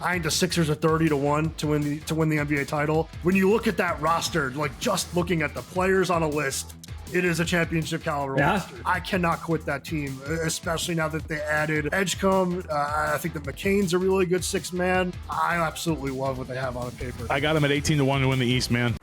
I think the Sixers are 30-1 to win the NBA title. When you look at that roster, like just looking at the players on a list, it is a championship caliber roster. I cannot quit that team, especially now that they added Edgecombe. I think that McCain's a really good sixth man. I absolutely love what they have on paper. I got him at 18-1 to win the East, man.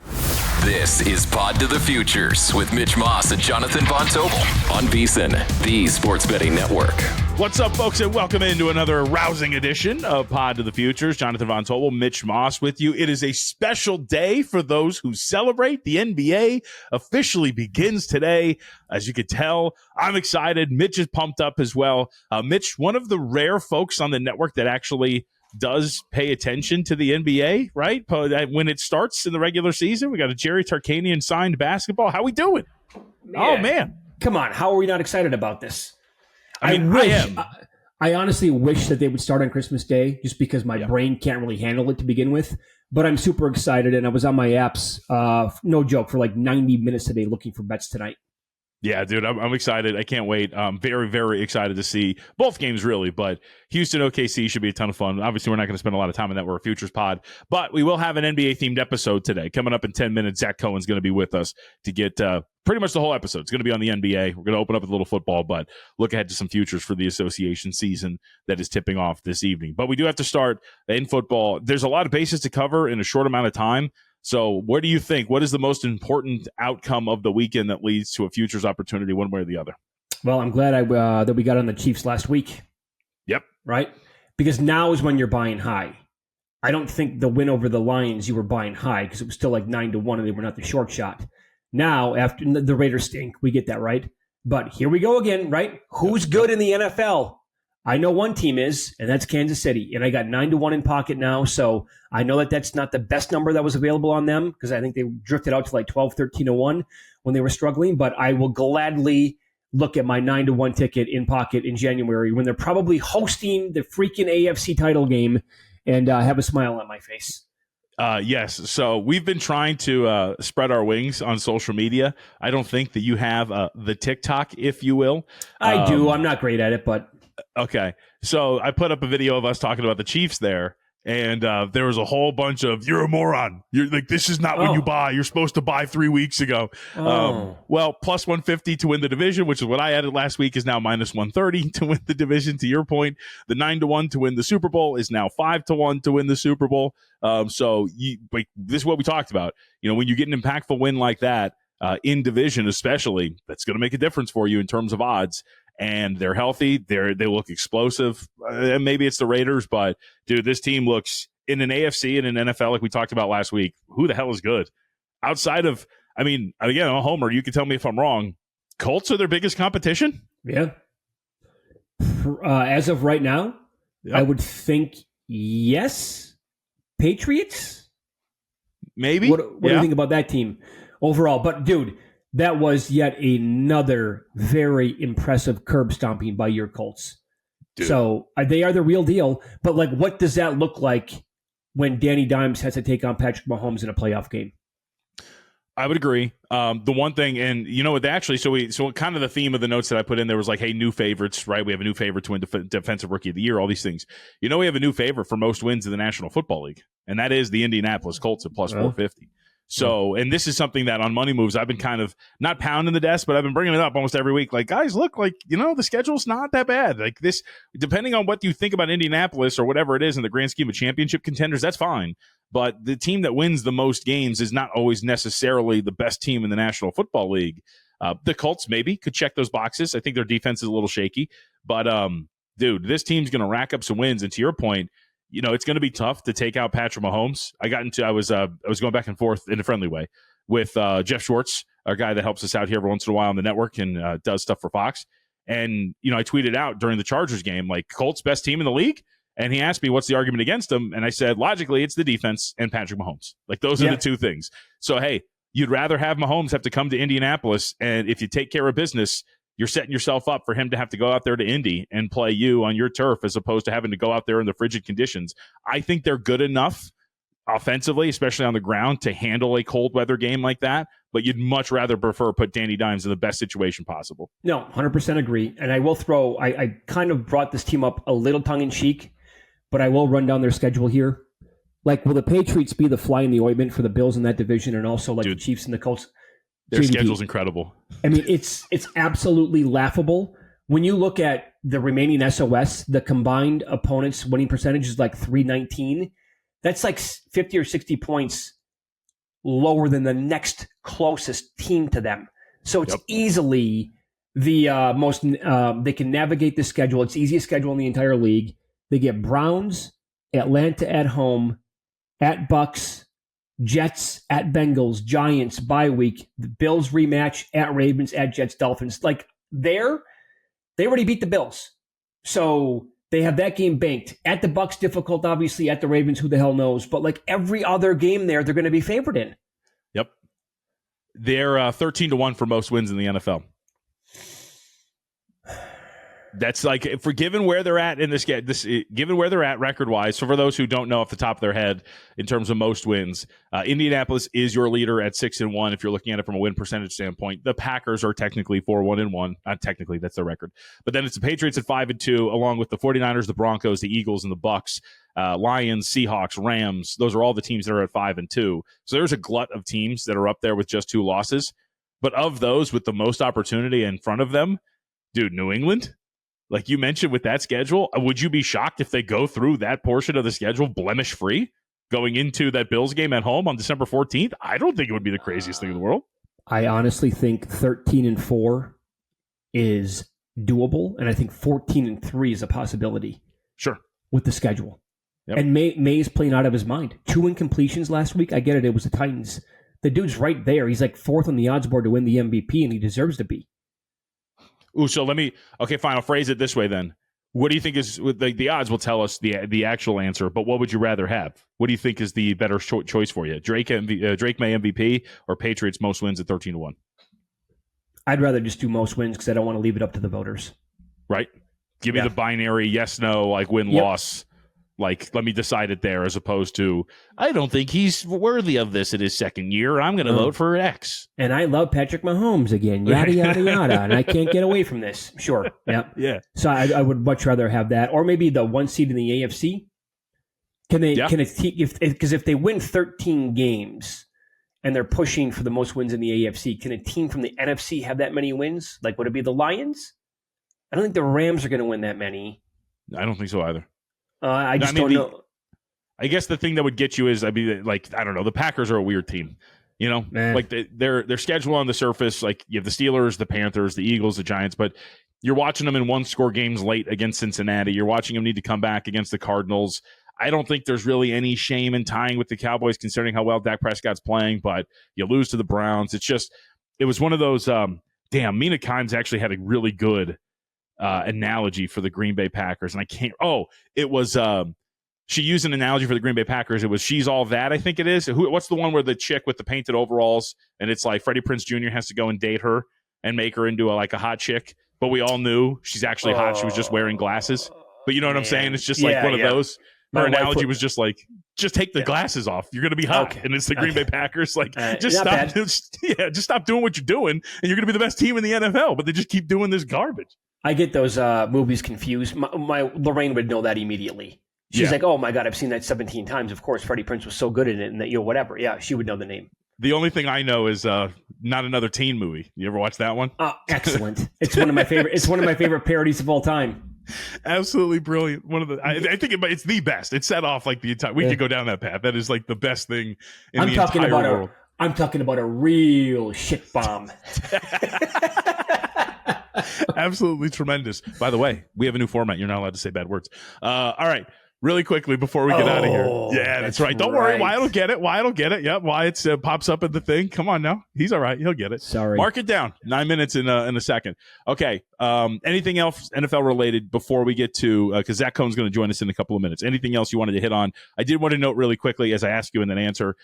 This is Pod to the Futures with Mitch Moss and Jonathan Von Tobel on VSiN, the Sports Betting Network. What's up, folks, and welcome into another rousing edition of Pod to the Futures. Jonathan Von Tobel, Mitch Moss with you. It is a special day for those who celebrate. The NBA officially begins today. As you can tell, I'm excited. Mitch is pumped up as well. Mitch, one of the rare folks on the network that actually does pay attention to the NBA, right? When it starts in the regular season, we got a Jerry Tarkanian signed basketball. How we doing? Man, oh, man. Come on. How are we not excited about this? I am. I honestly wish that they would start on Christmas Day just because my brain can't really handle it to begin with. But I'm super excited, and I was on my apps, no joke, for like 90 minutes today looking for bets tonight. Yeah, dude, I'm excited. I can't wait. I'm very, very excited to see both games, really. But Houston OKC should be a ton of fun. Obviously, we're not going to spend a lot of time on that. We're a Futures pod. But we will have an NBA-themed episode today. Coming up in 10 minutes, Zach Cohen's going to be with us to get pretty much the whole episode. It's going to be on the NBA. We're going to open up with a little football, but look ahead to some futures for the association season that is tipping off this evening. But we do have to start in football. There's a lot of bases to cover in a short amount of time. So what do you think? What is the most important outcome of the weekend that leads to a futures opportunity one way or the other? Well, I'm glad that we got on the Chiefs last week. Yep. Right? Because now is when you're buying high. I don't think the win over the Lions, you were buying high because it was still like 9-1 and they were not the short shot. Now, after the Raiders stink, we get that, right? But here we go again, right? Who's good in the NFL? I know one team is, and that's Kansas City. And I got 9-1 in pocket now. So I know that that's not the best number that was available on them because I think they drifted out to like 12, 13-1 when they were struggling. But I will gladly look at my 9-1 ticket in pocket in January when they're probably hosting the freaking AFC title game and have a smile on my face. Yes. So we've been trying to spread our wings on social media. I don't think that you have the TikTok, if you will. I do. I'm not great at it, but... Okay, so I put up a video of us talking about the Chiefs there, and there was a whole bunch of, you're a moron. You're like, this is not when you buy. You're supposed to buy 3 weeks ago. Well, plus 150 to win the division, which is what I added last week, is now minus 130 to win the division, to your point. The 9-1 to win the Super Bowl is now 5-1 to win the Super Bowl. So this is what we talked about. You know, when you get an impactful win like that, in division especially, that's going to make a difference for you in terms of odds. And they're healthy. They look explosive. Maybe it's the Raiders, but dude, this team looks in an AFC and an NFL like we talked about last week. Who the hell is good? Outside of, I mean, again, I'm a homer. You can tell me if I'm wrong. Colts are their biggest competition? Yeah. As of right now, I would think yes. Patriots? Maybe. What do you think about that team overall? But dude, that was yet another very impressive curb stomping by your Colts. Dude. So they are the real deal. But like, what does that look like when Danny Dimes has to take on Patrick Mahomes in a playoff game? I would agree. The one thing, and you know what, so kind of the theme of the notes that I put in there was like, hey, new favorites, right? We have a new favorite to win Defensive Rookie of the Year, all these things. You know, we have a new favorite for most wins in the National Football League, and that is the Indianapolis Colts at plus 450. So, and this is something that on Money Moves, I've been kind of not pounding the desk, but I've been bringing it up almost every week. Like, guys, look, like, you know, the schedule's not that bad. Like this, depending on what you think about Indianapolis or whatever it is in the grand scheme of championship contenders, that's fine. But the team that wins the most games is not always necessarily the best team in the National Football League. The Colts maybe could check those boxes. I think their defense is a little shaky, but dude, this team's going to rack up some wins. And to your point, you know, it's going to be tough to take out Patrick Mahomes. I was going back and forth in a friendly way with Jeff Schwartz, our guy that helps us out here every once in a while on the network and does stuff for Fox. And, you know, I tweeted out during the Chargers game, like, Colts best team in the league. And he asked me, what's the argument against them? And I said, logically, it's the defense and Patrick Mahomes. Like, those are the two things. So, hey, you'd rather have Mahomes have to come to Indianapolis. And if you take care of business, you're setting yourself up for him to have to go out there to Indy and play you on your turf as opposed to having to go out there in the frigid conditions. I think they're good enough offensively, especially on the ground, to handle a cold weather game like that. But you'd much rather prefer put Danny Dimes in the best situation possible. No, 100% agree. And I will throw, I kind of brought this team up a little tongue-in-cheek, but I will run down their schedule here. Like, will the Patriots be the fly in the ointment for the Bills in that division, and also like the Chiefs and the Colts? Their schedule's incredible. I mean, it's absolutely laughable. When you look at the remaining SOS, the combined opponents' winning percentage is like 319. That's like 50 or 60 points lower than the next closest team to them. So it's easily the most. They can navigate the schedule. It's the easiest schedule in the entire league. They get Browns, Atlanta at home, at Bucks, Jets, at Bengals, Giants, bye week, the Bills rematch, at Ravens, at Jets, Dolphins. Like, they already beat the Bills. So they have that game banked. At the Bucks, difficult, obviously. At the Ravens, who the hell knows? But like every other game there, they're going to be favored in. Yep. They're 13-1 for most wins in the NFL. That's like, for given where they're at in given where they're at record wise. So for those who don't know off the top of their head in terms of most wins, Indianapolis is your leader at 6-1. If you're looking at it from a win percentage standpoint, the Packers are technically 4-1-1. Not technically, that's their record. But then it's the Patriots at 5-2, along with the 49ers, the Broncos, the Eagles, and the Bucks, Lions, Seahawks, Rams. Those are all the teams that are at 5-2. So there's a glut of teams that are up there with just 2 losses. But of those with the most opportunity in front of them, dude, New England. Like you mentioned with that schedule, would you be shocked if they go through that portion of the schedule blemish-free going into that Bills game at home on December 14th? I don't think it would be the craziest thing in the world. I honestly think 13-4 is doable, and I think 14-3 is a possibility. Sure. With the schedule. Yep. And May's playing out of his mind. 2 incompletions last week. I get it. It was the Titans. The dude's right there. He's like 4th on the odds board to win the MVP, and he deserves to be. Ooh, so fine, I'll phrase it this way then. What do you think is, the odds will tell us the actual answer, but what would you rather have? What do you think is the better choice for you? Drake May MVP or Patriots most wins at 13-1? I'd rather just do most wins because I don't want to leave it up to the voters. Right? Give me the binary yes, no, like win-loss. Like, let me decide it there as opposed to, I don't think he's worthy of this in his second year. I'm going to vote for X. And I love Patrick Mahomes again, yada, yada, yada. And I can't get away from this. Sure. Yep. Yeah. So I would much rather have that. Or maybe the 1 seed in the AFC. Because if they win 13 games and they're pushing for the most wins in the AFC, can a team from the NFC have that many wins? Like, would it be the Lions? I don't think the Rams are going to win that many. I don't think so either. I don't know. I guess the thing that would get you is, I don't know. The Packers are a weird team, you know. Like their schedule on the surface. Like you have the Steelers, the Panthers, the Eagles, the Giants, but you're watching them in 1-score games late against Cincinnati. You're watching them need to come back against the Cardinals. I don't think there's really any shame in tying with the Cowboys, considering how well Dak Prescott's playing. But you lose to the Browns. It was one of those. Mina Kimes actually had a really good analogy for the Green Bay Packers, and it was she used an analogy for the Green Bay Packers. It was She's All That, I think it is. What's the one where the chick with the painted overalls and it's like Freddie Prinze Jr. has to go and date her and make her into a hot chick, but we all knew she's actually hot. She was just wearing glasses. But you know what I'm saying? It's just like one of those. Her analogy was just like, just take the glasses off. You're going to be hot. Okay. And it's the Green Bay Packers. Like, just stop doing what you're doing, and you're going to be the best team in the NFL. But they just keep doing this garbage. I get those movies confused. My Lorraine would know that immediately. She's like, oh my God, I've seen that 17 times. Of course, Freddie Prinze was so good in it, and that whatever. Yeah, she would know the name. The only thing I know is Not Another Teen Movie. You ever watch that one? Excellent. It's one of my favorite. It's one of my favorite parodies of all time. Absolutely brilliant. One of the, I think it's the best. It set off like the entire. We could go down that path. That is like the best thing in the entire world. I'm talking about a real shit bomb. Absolutely tremendous. By the way, we have a new format. You're not allowed to say bad words. All right. Really quickly before we get out of here. Yeah, that's right. Don't worry. Wyatt will get it. Yep. Wyatt pops up at the thing. Come on now. He's all right. He'll get it. Sorry. Mark it down. 9 minutes in a second. Okay. Anything else NFL related before we get to, because Zach Cohen's going to join us in a couple of minutes. Anything else you wanted to hit on? I did want to note really quickly as I ask you and then answer.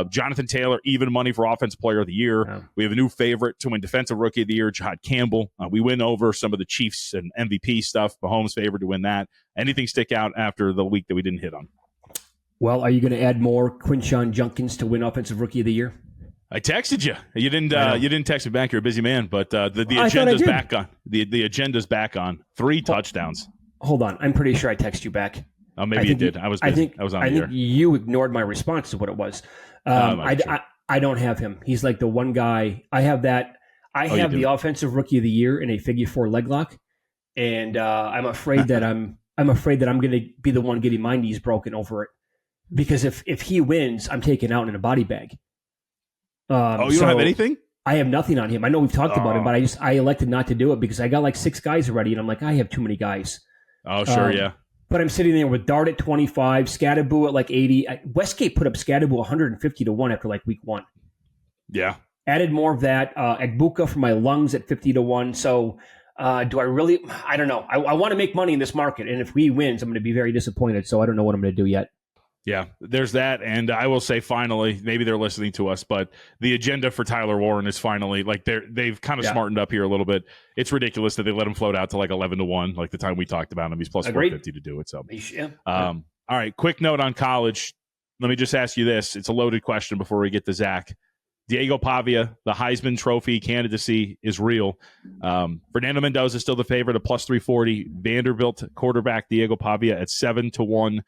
Jonathan Taylor, even money for Offensive Player of the Year. Yeah. We have a new favorite to win Defensive Rookie of the Year, Jod Campbell. We went over some of the Chiefs and MVP stuff. Mahomes favored to win that. Anything stick out after the week that we didn't hit on? Well, are you going to add more Quinshon Judkins to win Offensive Rookie of the Year? I texted you. You didn't text me back. You're a busy man, but the agenda's back on. The agenda's back on 3 touchdowns. Hold on. I'm pretty sure I texted you back. Oh, maybe it did. I was busy. I was on the air. think you ignored my response to what it was. I don't have him. He's like the one guy. I have that. I have the offensive rookie of the year in a figure 4 leg lock, and I'm afraid that I'm going to be the one getting my knees broken over it, because if he wins, I'm taken out in a body bag. You don't have anything? I have nothing on him. I know we've talked about him, but I elected not to do it because I got like 6 guys already, and I'm like, I have too many guys. Oh, sure, yeah. But I'm sitting there with Dart at 25, Scadaboo at like 80. Westgate put up Scadaboo 150 to 1 after like week 1. Yeah. Added more of that. Agbuka for my lungs at 50 to 1. So do I really? I don't know. I want to make money in this market, and if he wins, I'm going to be very disappointed. So I don't know what I'm going to do yet. Yeah, there's that. And I will say finally, maybe they're listening to us, but the agenda for Tyler Warren is finally, like, they've kind of smartened up here a little bit. It's ridiculous that they let him float out to like 11 to 1, like the time we talked about him. He's plus 450 to do it. So, all right, quick note on college. Let me just ask you this. It's a loaded question before we get to Zach. Diego Pavia, the Heisman Trophy candidacy is real. Fernando Mendoza is still the favorite at plus 340. Vanderbilt quarterback Diego Pavia at 7 to 1.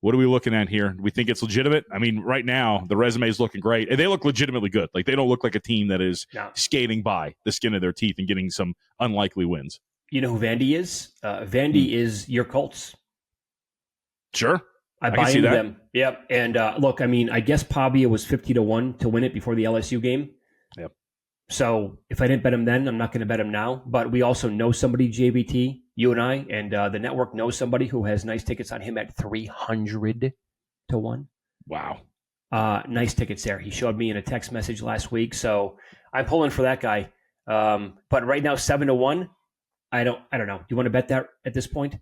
What are we looking at here? Do we think it's legitimate? I mean, right now, the resume is looking great. And they look legitimately good. Like, they don't look like a team that is skating by the skin of their teeth and getting some unlikely wins. You know who Vandy is? Vandy is your Colts. Sure. I buy into them. Yep. And look, I mean, I guess Pavia was 50 to 1 to win it before the LSU game. Yep. So if I didn't bet him then, I'm not going to bet him now. But we also know somebody, JVT, you and I, and the network knows somebody who has nice tickets on him at 300 to 1. Wow. Nice tickets there. He showed me in a text message last week. So I'm pulling for that guy. But right now, 7 to 1. I don't know. Do you want to bet that at this point?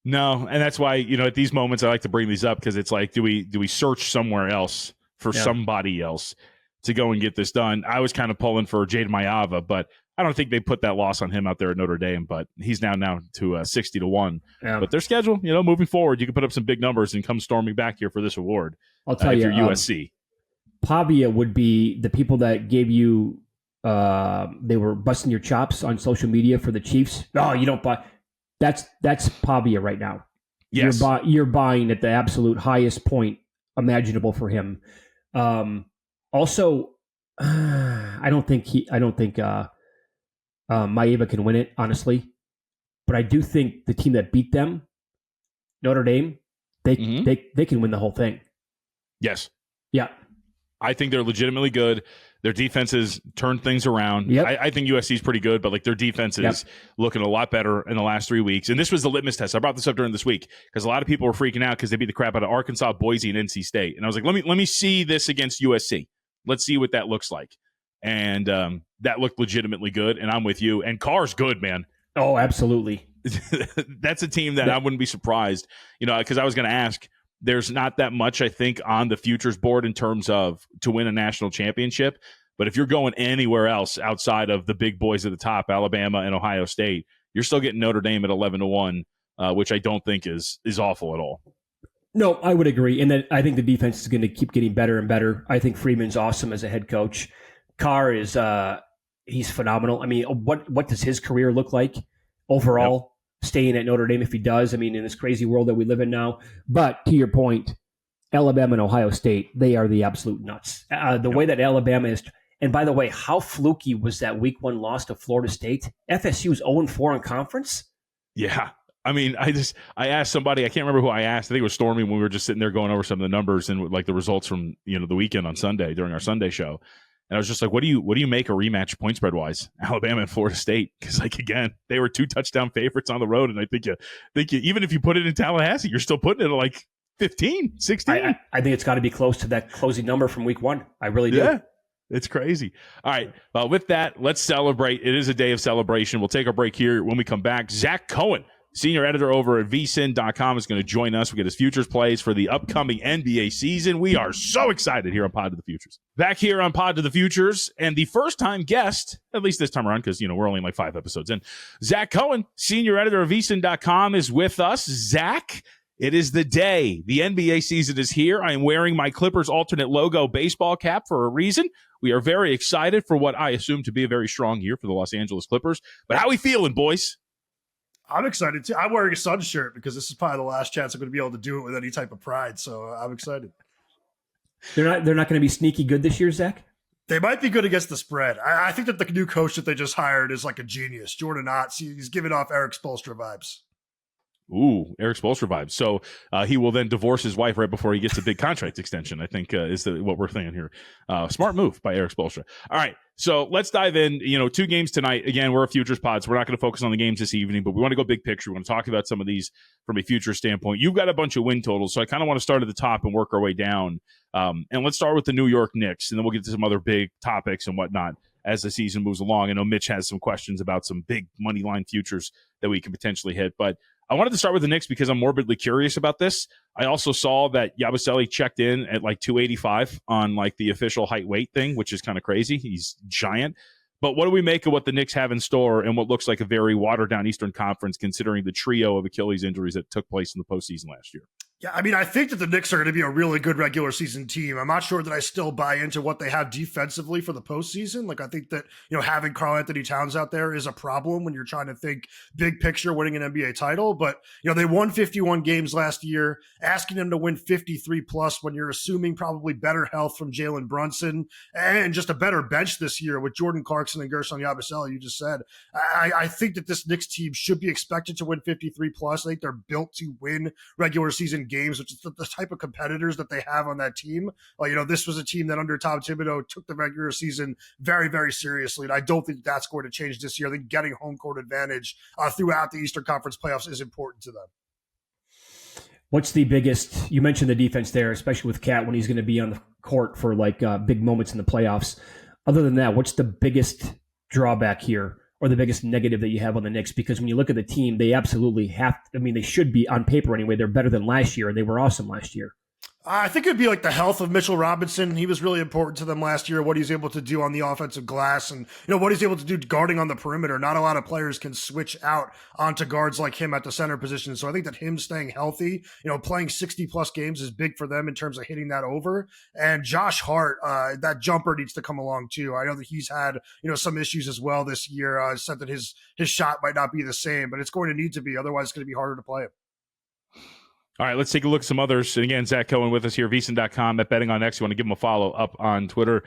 No, and that's why, at these moments I like to bring these up, because it's like, do we search somewhere else for somebody else to go and get this done? I was kind of pulling for Jade Mayava, but I don't think they put that loss on him out there at Notre Dame. But he's now to 60 to 1. Yeah. But their schedule, moving forward, you can put up some big numbers and come storming back here for this award. I'll tell you, if you're USC. Pavia would be the people that gave you. They were busting your chops on social media for the Chiefs. No, you don't buy. That's Pavia right now. Yes. You're buying at the absolute highest point imaginable for him. Also, I don't think Maeva can win it, honestly. But I do think the team that beat them, Notre Dame, they can win the whole thing. Yes. Yeah. I think they're legitimately good. Their defenses turned things around. Yep. I think USC is pretty good, but like their defense is looking a lot better in the last 3 weeks. And this was the litmus test. I brought this up during this week because a lot of people were freaking out because they beat the crap out of Arkansas, Boise, and NC State. And I was like, let me see this against USC. Let's see what that looks like. And that looked legitimately good. And I'm with you. And Carr's good, man. Oh, absolutely. That's a team that I wouldn't be surprised, because I was going to ask. There's not that much, I think, on the futures board in terms of to win a national championship. But if you're going anywhere else outside of the big boys at the top, Alabama and Ohio State, you're still getting Notre Dame at 11 to 1, which I don't think is awful at all. No, I would agree. And then I think the defense is going to keep getting better and better. I think Freeman's awesome as a head coach. Carr is he's phenomenal. I mean, what does his career look like overall? Yep. Staying at Notre Dame if he does. I mean, in this crazy world that we live in now. But to your point, Alabama and Ohio State, they are the absolute nuts. Way that Alabama is. And by the way, how fluky was that week 1 loss to Florida State? FSU's 0-4 in conference? Yeah. I mean, I asked somebody, I can't remember who I asked. I think it was Stormy when we were just sitting there going over some of the numbers and like the results from, the weekend on Sunday during our Sunday show. And I was just like, what do you make a rematch point spread wise? Alabama and Florida State. Because like, again, they were 2 touchdown favorites on the road. And I think you even if you put it in Tallahassee, you're still putting it at like 15, 16. I think it's got to be close to that closing number from week 1. I really do. Yeah, it's crazy. All right. Well, with that, let's celebrate. It is a day of celebration. We'll take a break here. When we come back, Zach Cohen, senior editor over at VSiN.com, is going to join us. We get his futures plays for the upcoming NBA season. We are so excited here on Pod to the Futures. Back here on Pod to the Futures, and the first-time guest, at least this time around, because, we're only like 5 episodes in, Zach Cohen, senior editor of VSiN.com, is with us. Zach, it is the day. The NBA season is here. I am wearing my Clippers alternate logo baseball cap for a reason. We are very excited for what I assume to be a very strong year for the Los Angeles Clippers. But how we feeling, boys? I'm excited too. I'm wearing a Suns shirt because this is probably the last chance I'm going to be able to do it with any type of pride. So I'm excited. They're not going to be sneaky good this year, Zach? They might be good against the spread. I think that the new coach that they just hired is like a genius. Jordan Knott, he's giving off Eric Spoelstra vibes. Ooh, Eric Spoelstra vibes. So he will then divorce his wife right before he gets a big contract extension, I think is what we're thinking here. Smart move by Eric Spoelstra. All right, so let's dive in. 2 games tonight. Again, we're a futures pod, so we're not going to focus on the games this evening, but we want to go big picture. We want to talk about some of these from a future standpoint. You've got a bunch of win totals, so I kind of want to start at the top and work our way down. And let's start with the New York Knicks, and then we'll get to some other big topics and whatnot as the season moves along. I know Mitch has some questions about some big money line futures that we can potentially hit, but I wanted to start with the Knicks because I'm morbidly curious about this. I also saw that Yabusele checked in at like 285 on like the official height weight thing, which is kind of crazy. He's giant. But what do we make of what the Knicks have in store and what looks like a very watered-down Eastern Conference considering the trio of Achilles injuries that took place in the postseason last year? Yeah, I mean, I think that the Knicks are going to be a really good regular season team. I'm not sure that I still buy into what they have defensively for the postseason. Like, I think that, having Karl Anthony Towns out there is a problem when you're trying to think big picture winning an NBA title. But, they won 51 games last year, asking them to win 53 plus when you're assuming probably better health from Jalen Brunson and just a better bench this year with Jordan Clarkson and Gershon Yabusele, you just said. I think that this Knicks team should be expected to win 53 plus. I think they're built to win regular season games, which is the type of competitors that they have on that team. This was a team that under Tom Thibodeau took the regular season very, very seriously. And I don't think that's going to change this year. I think getting home court advantage throughout the Eastern Conference playoffs is important to them. What's the biggest, you mentioned the defense there, especially with Cat when he's going to be on the court for big moments in the playoffs. Other than that, what's the biggest drawback here or the biggest negative that you have on the Knicks? Because when you look at the team, they absolutely they should be on paper anyway. They're better than last year, and they were awesome last year. I think it'd be like the health of Mitchell Robinson. He was really important to them last year, what he's able to do on the offensive glass and, what he's able to do guarding on the perimeter. Not a lot of players can switch out onto guards like him at the center position. So I think that him staying healthy, playing 60 plus games is big for them in terms of hitting that over. And Josh Hart, that jumper needs to come along too. I know that he's had, some issues as well this year. Said that his shot might not be the same, but it's going to need to be. Otherwise it's going to be harder to play it. All right, let's take a look at some others. And again, Zach Cohen with us here, VSiN.com at Betting on X. You want to give him a follow up on Twitter.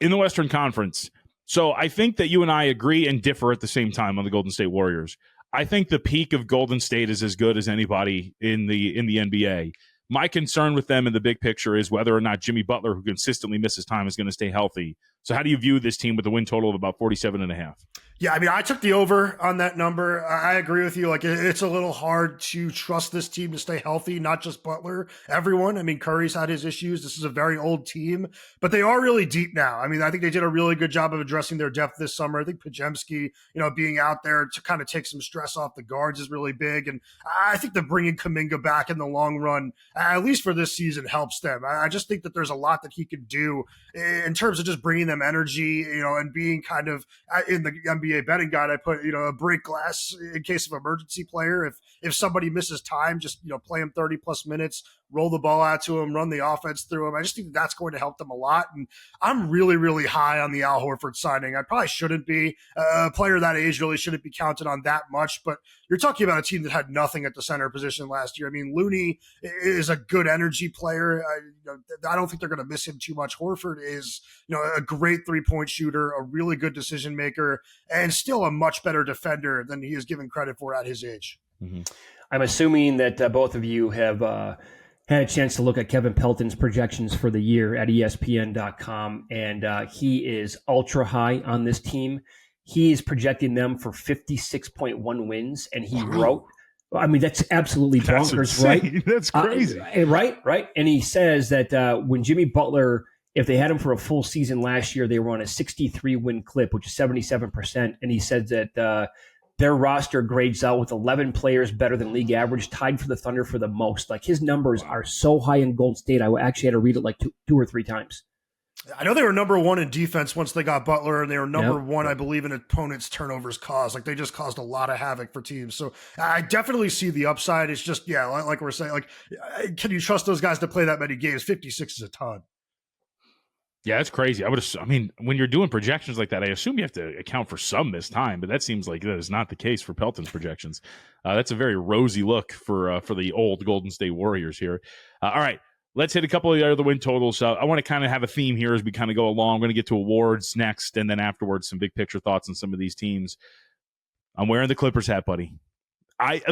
In the Western Conference, so I think that you and I agree and differ at the same time on the Golden State Warriors. I think the peak of Golden State is as good as anybody in the NBA. My concern with them in the big picture is whether or not Jimmy Butler, who consistently misses time, is going to stay healthy. So how do you view this team with a win total of about 47.5? Yeah, I mean, I took the over on that number. I agree with you. It's a little hard to trust this team to stay healthy, not just Butler, everyone. I mean, Curry's had his issues. This is a very old team, but they are really deep now. I mean, I think they did a really good job of addressing their depth this summer. I think Pajemski, being out there to kind of take some stress off the guards is really big. And I think that bringing Kuminga back in the long run, at least for this season, helps them. I just think that there's a lot that he could do in terms of just bringing them energy, and being kind of in the NBA betting guide, I put, a break glass in case of emergency player. If somebody misses time, just, play him 30 plus minutes, roll the ball out to him, run the offense through him. I just think that's going to help them a lot. And I'm really, really high on the Al Horford signing. I probably shouldn't be. A player that age really shouldn't be counted on that much, but you're talking about a team that had nothing at the center position last year. I mean, Looney is a good energy player. I don't think they're going to miss him too much. Horford is, a great 3-point shooter, a really good decision maker, and still a much better defender than he is given credit for at his age. Mm-hmm. I'm assuming that both of you have had a chance to look at Kevin Pelton's projections for the year at ESPN.com, and he is ultra high on this team. He is projecting them for 56.1 wins, and he wrote, I mean, that's absolutely bonkers, right? That's crazy. Right. And he says that when Jimmy Butler, if they had him for a full season last year, they were on a 63-win clip, which is 77%. And he said that their roster grades out with 11 players better than league average, tied for the Thunder for the most. Like, his numbers are so high in Golden State, I actually had to read it like two or three times. I know they were number one in defense once they got Butler, and they were number one, I believe, in opponents' turnovers caused. Like, they just caused a lot of havoc for teams. So I definitely see the upside. It's just, like we're saying, can you trust those guys to play that many games? 56 is a ton. Yeah, that's crazy. I mean, when you're doing projections like that, I assume you have to account for some missed time, but that seems like that is not the case for Pelton's projections. That's a very rosy look for the old Golden State Warriors here. All right, let's hit a couple of the other win totals. I want to kind of have a theme here as we kind of go along. I'm going to get to awards next, and then afterwards, some big picture thoughts on some of these teams. I'm wearing the Clippers hat, buddy. I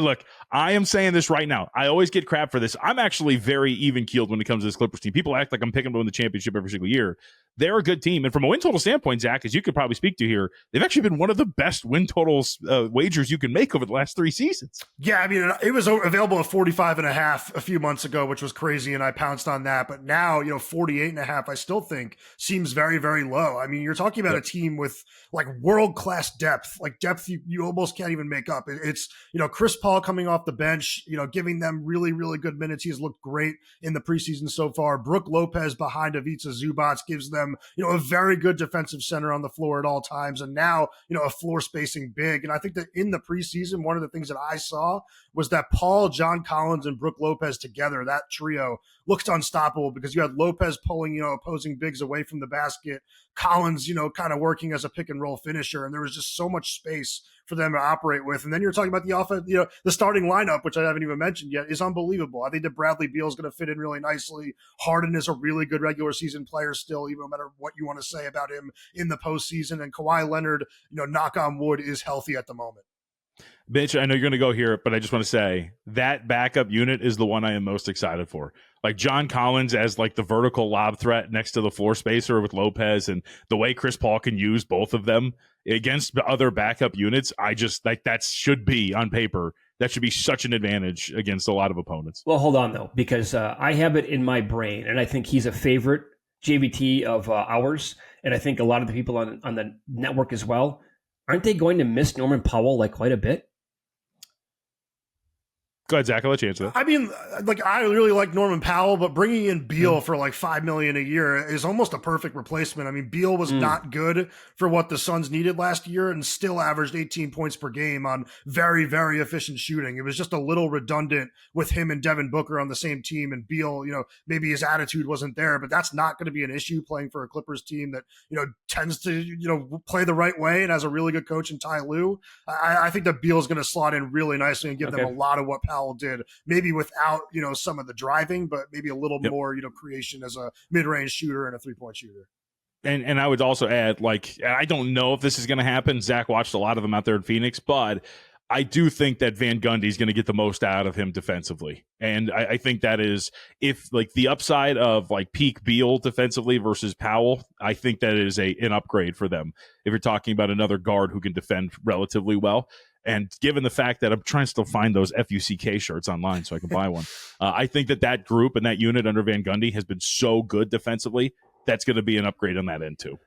am saying this right now. I always get crap for this. I'm actually very even-keeled when it comes to this Clippers team. People act like I'm picking them to win the championship every single year. They're a good team. And from a win total standpoint, Zach, as you could probably speak to here, they've actually been one of the best win totals wagers you can make over the last 3 seasons. Yeah, I mean, it was available at 45.5 a few months ago, which was crazy, and I pounced on that. But now, 48.5, I still think seems very, very low. I mean, you're talking about a team with like world-class depth, like depth you almost can't even make up. It's, Chris Paul coming off the bench, giving them really, really good minutes. He's looked great in the preseason so far. Brook Lopez behind Ivica Zubac gives them, a very good defensive center on the floor at all times. And now, a floor spacing big. And I think that in the preseason, one of the things that I saw was that Paul, John Collins, and Brook Lopez together, that trio looked unstoppable because you had Lopez pulling, opposing bigs away from the basket, Collins, kind of working as a pick and roll finisher. And there was just so much space for them to operate with. And then you're talking about the offense, the starting lineup, which I haven't even mentioned yet, is unbelievable. I think that Bradley Beal is going to fit in really nicely. Harden is a really good regular season player still, even no matter what you want to say about him in the postseason. And Kawhi Leonard, knock on wood, is healthy at the moment. Mitch, I know you're going to go here, but I just want to say that backup unit is the one I am most excited for. Like John Collins as like the vertical lob threat next to the floor spacer with Lopez, and the way Chris Paul can use both of them against the other backup units. I just like that should be on paper. That should be such an advantage against a lot of opponents. Well, hold on though, because I have it in my brain, and I think he's a favorite JVT of ours, and I think a lot of the people on the network as well. Aren't they going to miss Norman Powell like quite a bit? Go ahead, Zach. I'll let you answer that. I mean, like, I really like Norman Powell, but bringing in Beal for like $5 million a year is almost a perfect replacement. I mean, Beal was not good for what the Suns needed last year and still averaged 18 points per game on very, very efficient shooting. It was just a little redundant with him and Devin Booker on the same team, and Beal, maybe his attitude wasn't there, but that's not going to be an issue playing for a Clippers team that, tends to, play the right way and has a really good coach in Ty Lue. I think that Beal is going to slot in really nicely and give them a lot of what Powell did, maybe without some of the driving, but maybe a little more creation as a mid-range shooter and a 3-point shooter. And I would also add, like, I don't know if this is going to happen. Zach watched a lot of them out there in Phoenix, but I do think that Van Gundy is going to get the most out of him defensively. And I think that is, if like the upside of like peak Beal defensively versus Powell, I think that is an upgrade for them. If you're talking about another guard who can defend relatively well. And given the fact that I'm trying to still find those FUCK shirts online so I can buy one, I think that group and that unit under Van Gundy has been so good defensively. That's going to be an upgrade on that end too.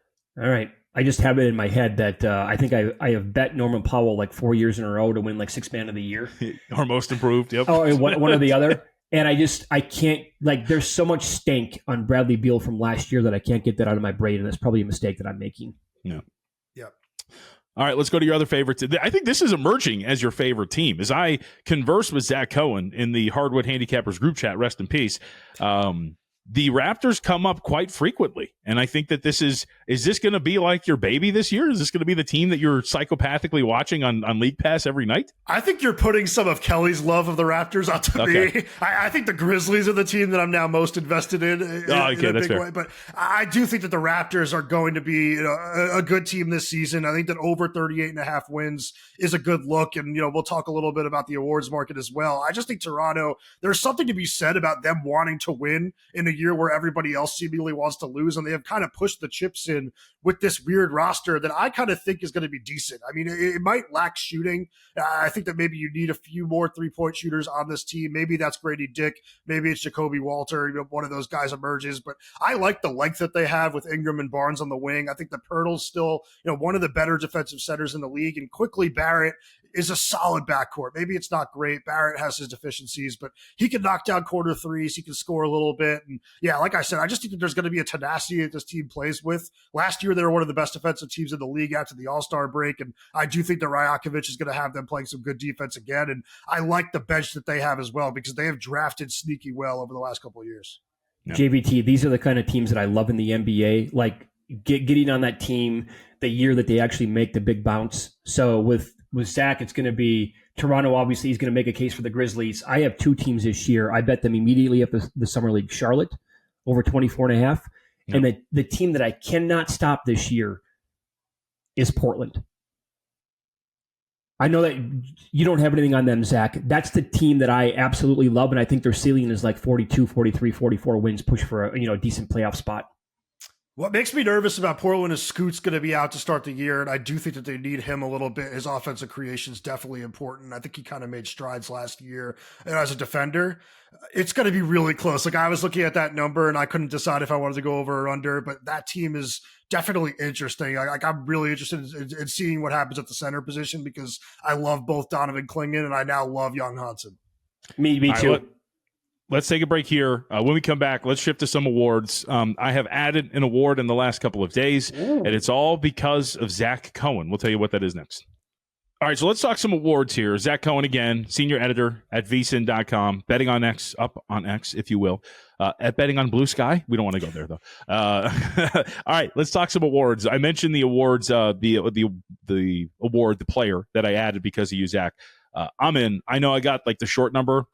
All right. I just have it in my head that I think I have bet Norman Powell like 4 years in a row to win like Sixth Man of the Year. Or most improved, yep. Or one or the other. And I can't, like, there's so much stank on Bradley Beal from last year that I can't get that out of my brain, and that's probably a mistake that I'm making. Yeah. All right, let's go to your other favorites. I think this is emerging as your favorite team. As I converse with Zach Cohen in the Hardwood Handicappers group chat, rest in peace, the Raptors come up quite frequently. And I think that is this going to be like your baby this year? Is this going to be the team that you're psychopathically watching on League Pass every night? I think you're putting some of Kelly's love of the Raptors onto me. I think the Grizzlies are the team that I'm now most invested in a big way. But I do think that the Raptors are going to be a good team this season. I think that over 38.5 wins is a good look. And, we'll talk a little bit about the awards market as well. I just think Toronto, there's something to be said about them wanting to win in a year where everybody else seemingly wants to lose, and they have kind of pushed the chips in with this weird roster that I kind of think is going to be decent. I mean, it might lack shooting. I think that maybe you need a few more 3-point shooters on this team. Maybe that's Grady Dick. Maybe it's Jacoby Walter. One of those guys emerges. But I like the length that they have with Ingram and Barnes on the wing. I think that Pirtle's still, one of the better defensive centers in the league. And quickly, Barrett is a solid backcourt. Maybe it's not great. Barrett has his deficiencies, but he can knock down quarter threes. He can score a little bit. And yeah, like I said, I just think that there's going to be a tenacity that this team plays with. Last year, they were one of the best defensive teams in the league after the All-Star break. And I do think that Rajakovic is going to have them playing some good defense again. And I like the bench that they have as well because they have drafted sneaky well over the last couple of years. Yeah. JVT, these are the kind of teams that I love in the NBA. Like getting on that team the year that they actually make the big bounce. So with Zach, it's going to be Toronto. Obviously, he's going to make a case for the Grizzlies. I have 2 teams this year. I bet them immediately up the Summer League. Charlotte over 24.5. Yep. And the team that I cannot stop this year is Portland. I know that you don't have anything on them, Zach. That's the team that I absolutely love, and I think their ceiling is like 42, 43, 44 wins, push for a decent playoff spot. What makes me nervous about Portland is Scoot's going to be out to start the year, and I do think that they need him a little bit. His offensive creation is definitely important. I think he kind of made strides last year as a defender. It's going to be really close. Like, I was looking at that number, and I couldn't decide if I wanted to go over or under, but that team is definitely interesting. I'm really interested in seeing what happens at the center position because I love both Donovan Clingan, and I now love Young Hansen. Me too. Let's take a break here. When we come back, let's shift to some awards. I have added an award in the last couple of days, and it's all because of Zach Cohen. We'll tell you what that is next. All right, so let's talk some awards here. Zach Cohen again, senior editor at VSiN.com, betting on X, up on X, if you will. At betting on Blue Sky. We don't want to go there, though. All right, let's talk some awards. I mentioned the awards, the award, the player that I added because of you, Zach. I'm in. I know I got like the short number.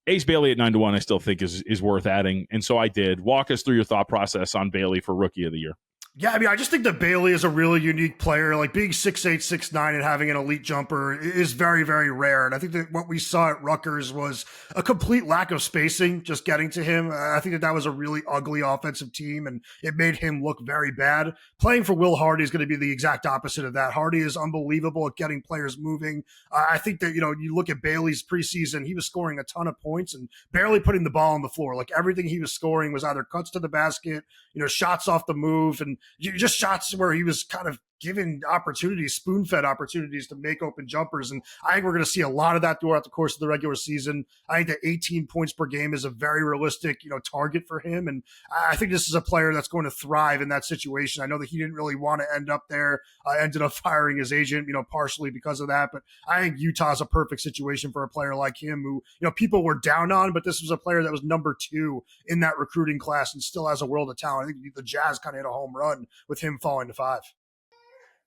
Ace Bailey at 9-1, I still think is worth adding, and so I did. Walk us through your thought process on Bailey for Rookie of the Year. Yeah, I mean, I just think that Bailey is a really unique player. Like, being 6'8", 6'9", and having an elite jumper is very, very rare. And I think that what we saw at Rutgers was a complete lack of spacing just getting to him. I think that was a really ugly offensive team, and it made him look very bad. Playing for Will Hardy is going to be the exact opposite of that. Hardy is unbelievable at getting players moving. I think that, you look at Bailey's preseason, he was scoring a ton of points and barely putting the ball on the floor. Like, everything he was scoring was either cuts to the basket, shots off the move, and just shots where he was kind of given opportunities, spoon-fed opportunities to make open jumpers. And I think we're going to see a lot of that throughout the course of the regular season. I think that 18 points per game is a very realistic, target for him. And I think this is a player that's going to thrive in that situation. I know that he didn't really want to end up there. I ended up firing his agent, partially because of that. But I think Utah's a perfect situation for a player like him who, people were down on, but this was a player that was number 2 in that recruiting class and still has a world of talent. I think the Jazz kind of hit a home run with him falling to 5.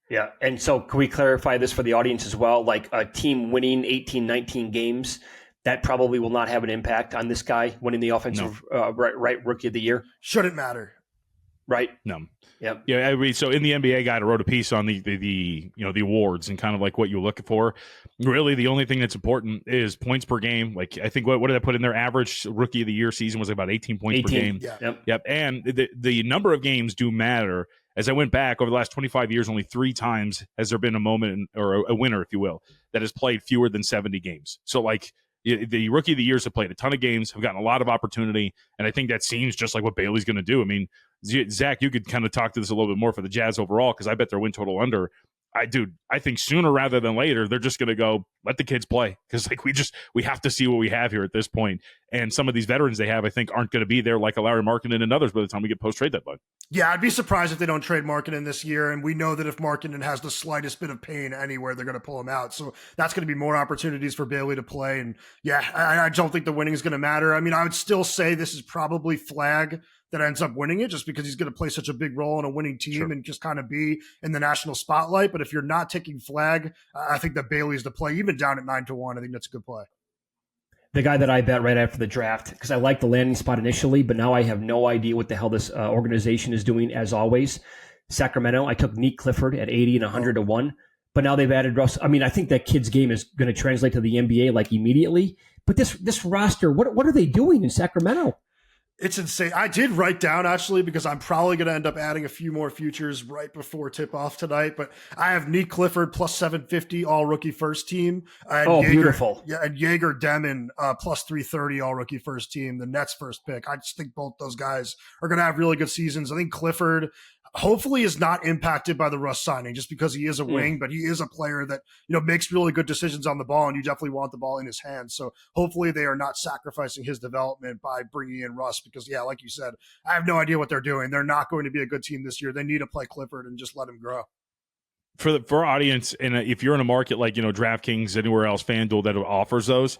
Yeah, and so can we clarify this for the audience as well? Like, a team winning 18, 19 games, that probably will not have an impact on this guy winning the offensive Rookie of the Year? Shouldn't matter. Right? No. Yep. Yeah, I mean, so in the NBA guide, I wrote a piece on the awards and kind of like what you're looking for. Really, the only thing that's important is points per game. Like, I think what did I put in their average Rookie of the Year season was about 18 points per game. Yeah. Yep. And the number of games do matter. As I went back over the last 25 years, only 3 times has there been a moment or a winner, if you will, that has played fewer than 70 games. So, like, the Rookie of the Years have played a ton of games, have gotten a lot of opportunity, and I think that seems just like what Bailey's going to do. I mean, Zach, you could kind of talk to this a little bit more for the Jazz overall, because I bet their win total under. I think sooner rather than later, they're just going to go, let the kids play. Because we have to see what we have here at this point. And some of these veterans they have, I think, aren't going to be there, like a Larry Markkinen and others, by the time we get post-trade deadline. Yeah, I'd be surprised if they don't trade Markkinen this year. And we know that if Markkinen has the slightest bit of pain anywhere, they're going to pull him out. So that's going to be more opportunities for Bailey to play. And yeah, I don't think the winning is going to matter. I mean, I would still say this is probably Flagg that ends up winning it, just because he's going to play such a big role in a winning team and just kind of be in the national spotlight. But if you're not taking Flagg, I think that Bailey's the play, even down at 9-1. I think that's a good play. The guy that I bet right after the draft, because I liked the landing spot initially, but now I have no idea what the hell this organization is doing, as always. Sacramento, I took Neat Clifford at 80 and 100-1, but now they've added Russ. I mean, I think that kid's game is going to translate to the NBA like immediately. But this roster, what are they doing in Sacramento? It's insane. I did write down, actually, because I'm probably going to end up adding a few more futures right before tip-off tonight. But I have Neat Clifford plus 750 all-rookie first team. And beautiful. Yeah, and Jaeger Demon plus 330 all-rookie first team, the Nets' first pick. I just think both those guys are going to have really good seasons. I think Clifford hopefully is not impacted by the Russ signing, just because he is a wing, but he is a player that, makes really good decisions on the ball, and you definitely want the ball in his hands. So hopefully they are not sacrificing his development by bringing in Russ, because yeah, like you said, I have no idea what they're doing. They're not going to be a good team this year. They need to play Clifford and just let him grow. For our audience, and if you're in a market like, DraftKings, anywhere else, FanDuel that offers those,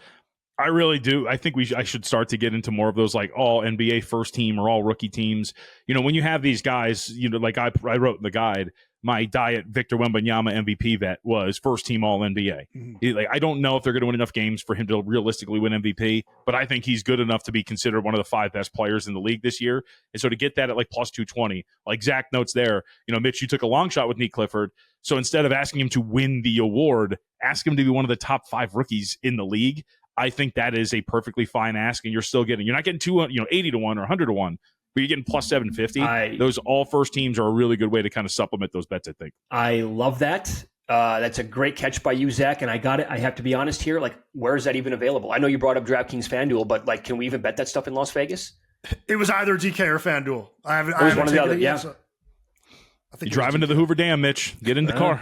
I really do. I think I should start to get into more of those like all NBA first team or all rookie teams. When you have these guys, like I wrote in the guide, my diet Victor Wembanyama MVP vet was first team all NBA. Mm-hmm. I don't know if they're going to win enough games for him to realistically win MVP, but I think he's good enough to be considered one of the 5 best players in the league this year. And so to get that at like plus 220, like Zach notes there, Mitch, you took a long shot with Nick Clifford. So instead of asking him to win the award, ask him to be one of the top 5 rookies in the league. I think that is a perfectly fine ask, and you're not getting 80 to 1 or 100 to 1, but you're getting plus 750. Those all first teams are a really good way to kind of supplement those bets, I think. I love that. That's a great catch by you, Zach, and I got it. I have to be honest here. Like, where is that even available? I know you brought up DraftKings FanDuel, but like, can we even bet that stuff in Las Vegas? It was either DK or FanDuel. I haven't one or the other. Yeah. So I think you're driving to the Hoover Dam, Mitch. Get in the car.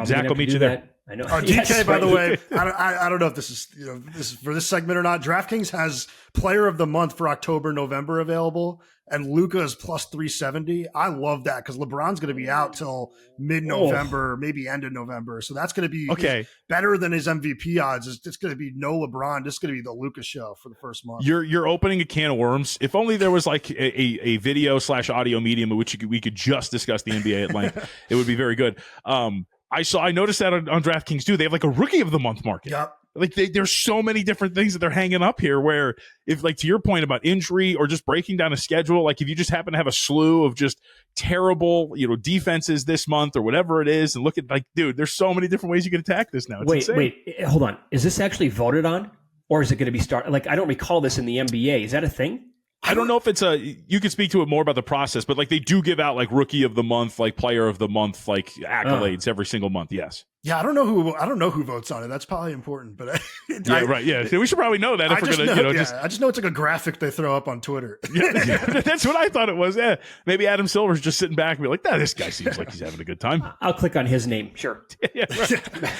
Zach will meet you there. I know. DK, by the way, I don't know if this is for this segment or not. DraftKings has Player of the Month for October, November available, and Luka is plus 370. I love that because LeBron's going to be out till mid-November, maybe end of November. So that's going to be better than his MVP odds. It's going to be no LeBron. This is going to be the Luka show for the first month. You're opening a can of worms. If only there was like a video / audio medium in which we could just discuss the NBA at length, it would be very good. I noticed that on DraftKings too. They have like a Rookie of the Month market. Yep. Like there's so many different things that they're hanging up here where if like to your point about injury or just breaking down a schedule, like if you just happen to have a slew of just terrible, defenses this month or whatever it is, and look at like, dude, there's so many different ways you can attack this now. It's insane. Wait, hold on. Is this actually voted on or is it going to be started? Like, I don't recall this in the NBA. Is that a thing? I don't know if it's you could speak to it more about the process, but like they do give out like Rookie of the Month, like Player of the Month, like accolades every single month. Yes. Yeah, I don't know who votes on it. That's probably important, but right. Yeah, so we should probably know that if we're gonna, I just know it's like a graphic they throw up on Twitter. Yeah, that's what I thought it was. Yeah, maybe Adam Silver's just sitting back and be like, this guy seems like he's having a good time. I'll click on his name. Sure. Yeah. Right.